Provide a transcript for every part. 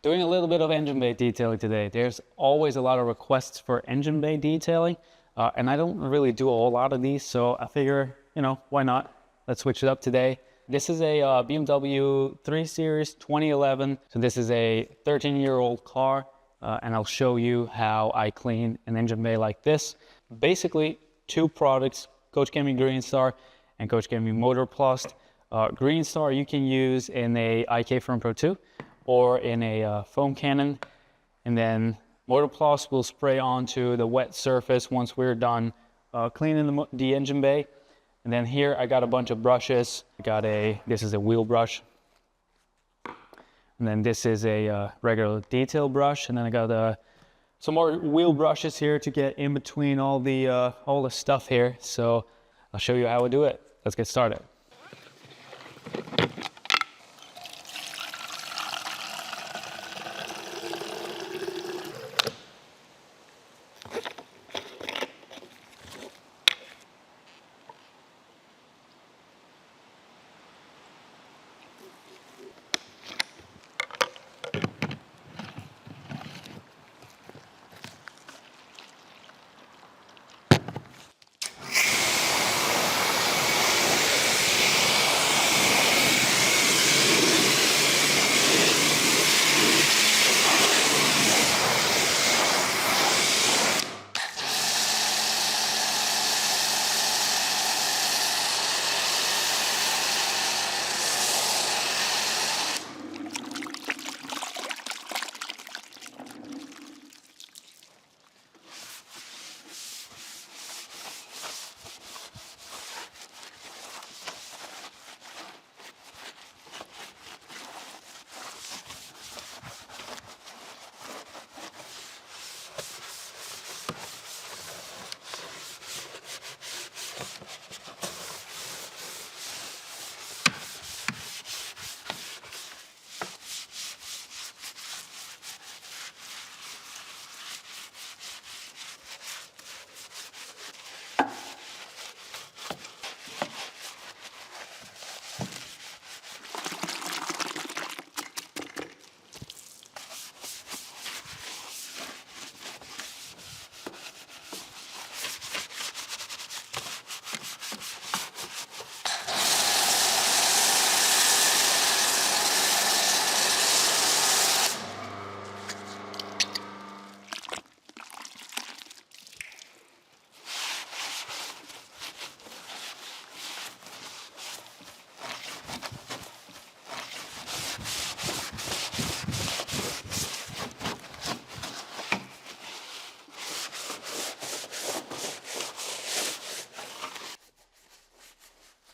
Doing a little bit of engine bay detailing today. There's always a lot of requests for engine bay detailing, and I don't really do a whole lot of these, so I figure, you know, why not? Let's switch it up today. This is a BMW 3 Series 2011, so this is a 13-year-old car, and I'll show you how I clean an engine bay like this. Basically, two products, Koch Chemie Green Star and Koch Chemie Motorplast. Green Star you can use in a IK Firm Pro 2 or in a foam cannon, and then Motorplast will spray onto the wet surface once we're done cleaning the engine bay. And then here I got a bunch of brushes. This is a wheel brush, and then this is a regular detail brush, and then I got some more wheel brushes here to get in between all the stuff here. So I'll show you how I do it. Let's get started.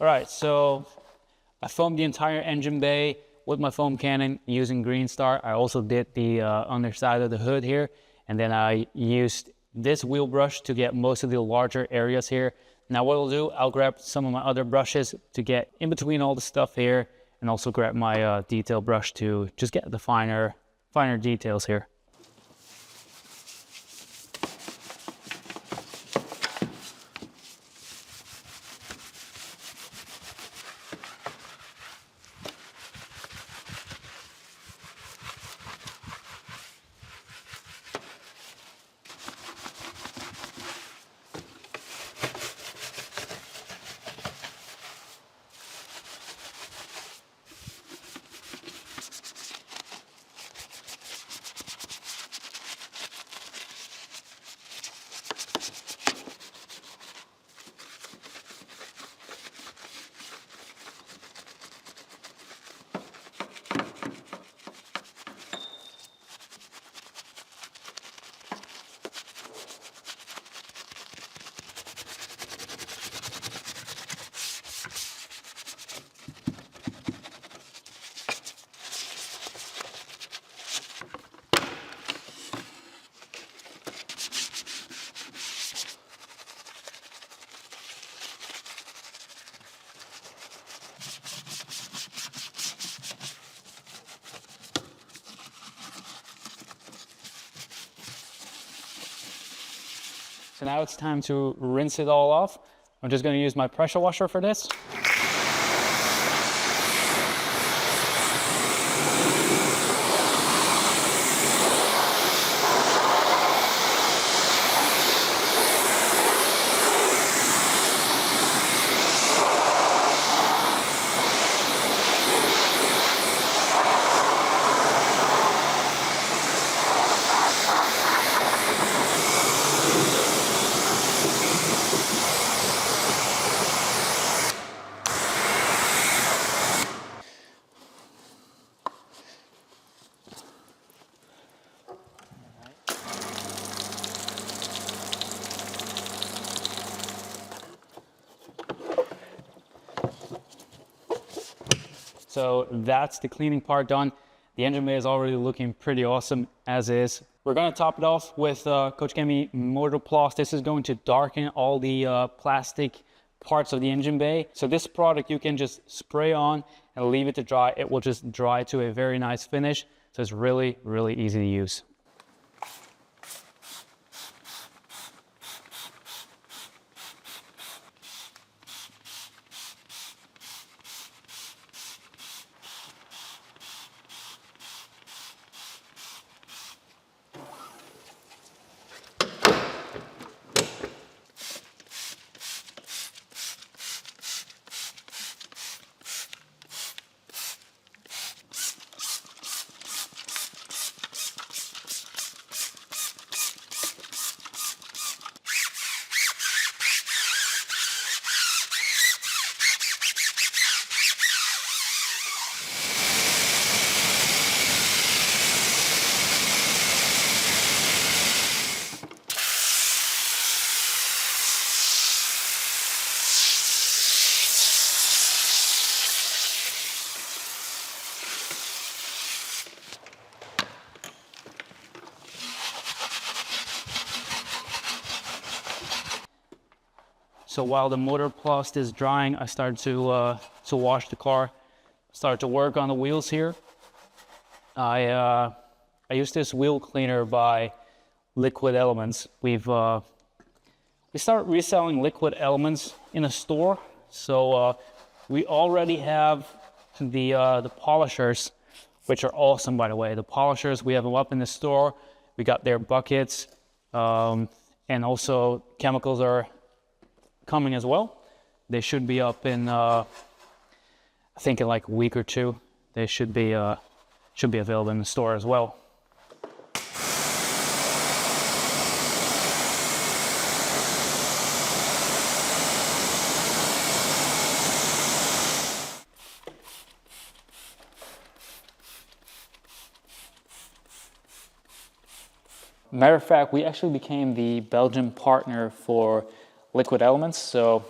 All right, so I foamed the entire engine bay with my foam cannon using Green Star. I also did the underside of the hood here, and then I used this wheel brush to get most of the larger areas here. Now what I'll do, I'll grab some of my other brushes to get in between all the stuff here, and also grab my detail brush to just get the finer details here. So now it's time to rinse it all off. I'm just going to use my pressure washer for this. So that's the cleaning part done. The engine bay is already looking pretty awesome as is. We're going to top it off with Koch Chemie Motorplast. This is going to darken all the plastic parts of the engine bay. So this product you can just spray on and leave it to dry. It will just dry to a very nice finish. So it's really, really easy to use. So while the Motorplast is drying, I started to wash the car, started to work on the wheels here. I used this wheel cleaner by Liquid Elements. We started reselling Liquid Elements in a store, so we already have the polishers, which are awesome, by the way. The polishers, we have them up in the store. We got their buckets, and also chemicals are coming as well. They should be up in I think in like a week or two. They should be available in the store as well. Matter of fact, we actually became the Belgian partner for Liquid Elements, so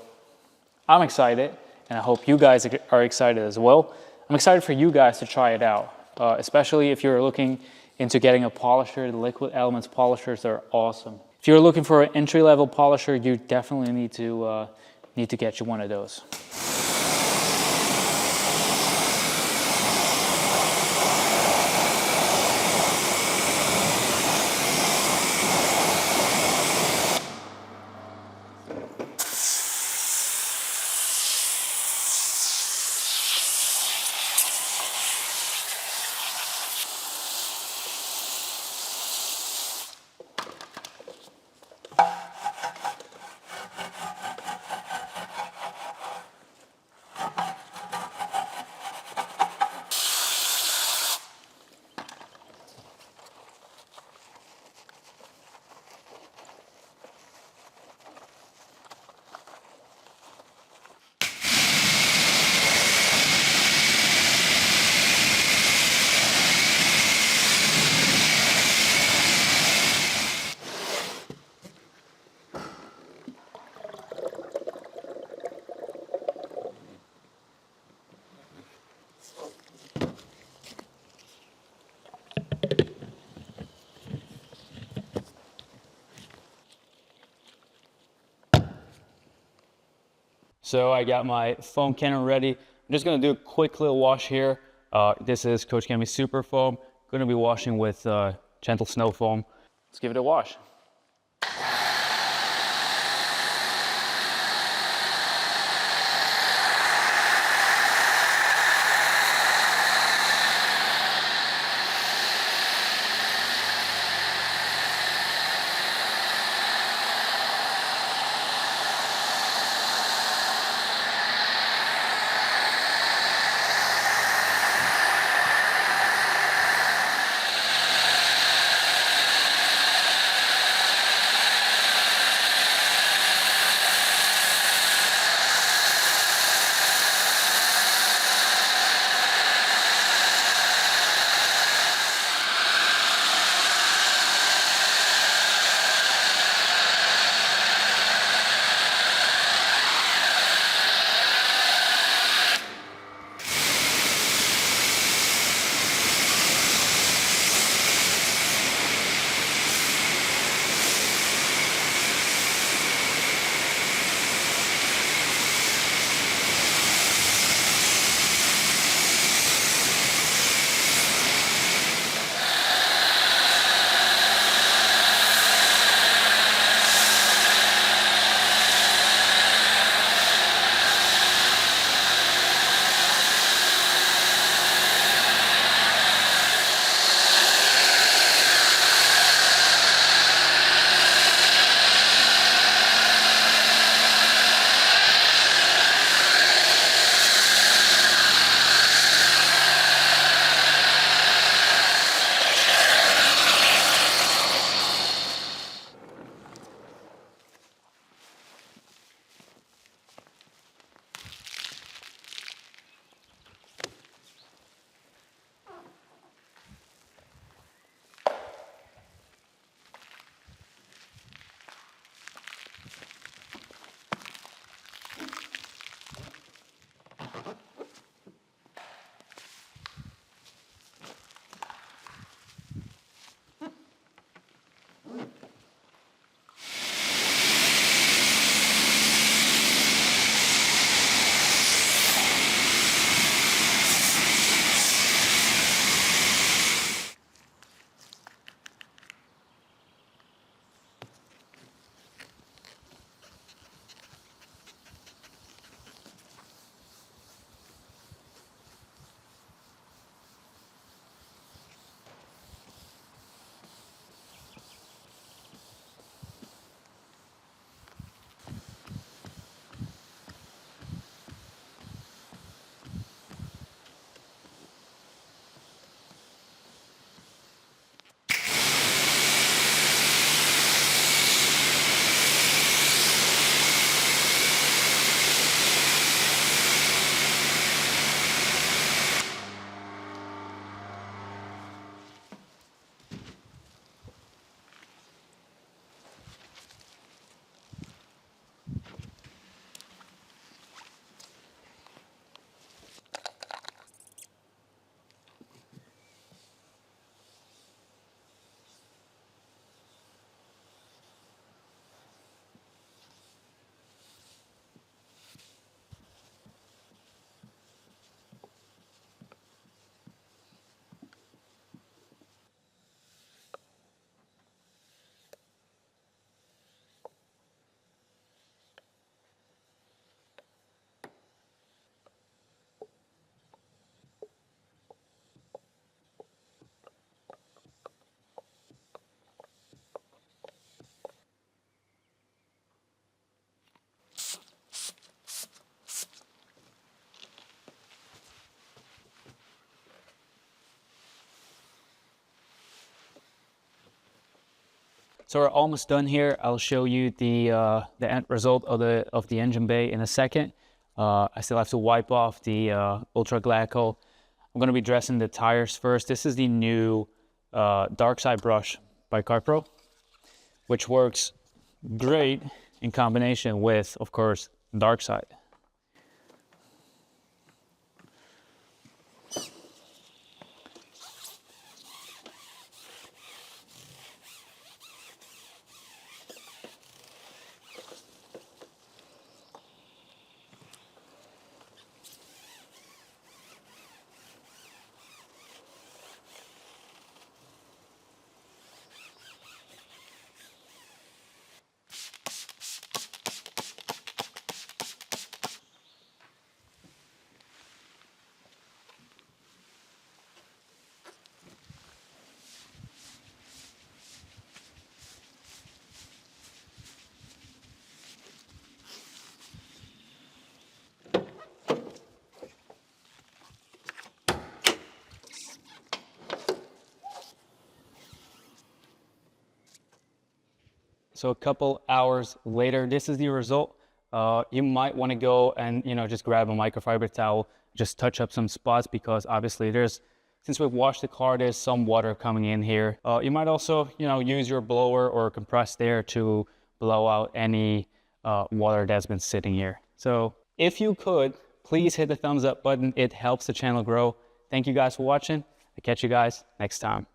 I'm excited, and I hope you guys are excited as well. I'm excited for you guys to try it out, especially if you're looking into getting a polisher. The Liquid Elements polishers are awesome. If you're looking for an entry-level polisher, you definitely need to get you one of those. So I got my foam cannon ready. I'm just gonna do a quick little wash here. This is Koch Chemie Super Foam. Gonna be washing with gentle snow foam. Let's give it a wash. So we're almost done here. I'll show you the end result of the engine bay in a second. I still have to wipe off the ultra glycol. I'm going to be dressing the tires first. This is the new dark side brush by CarPro, which works great in combination with, of course, dark side. So a couple hours later, this is the result. You might want to go and, just grab a microfiber towel, just touch up some spots, because obviously since we've washed the car, there's some water coming in here. You might also, use your blower or compressed air to blow out any water that's been sitting here. So if you could, please hit the thumbs up button. It helps the channel grow. Thank you guys for watching. I'll catch you guys next time.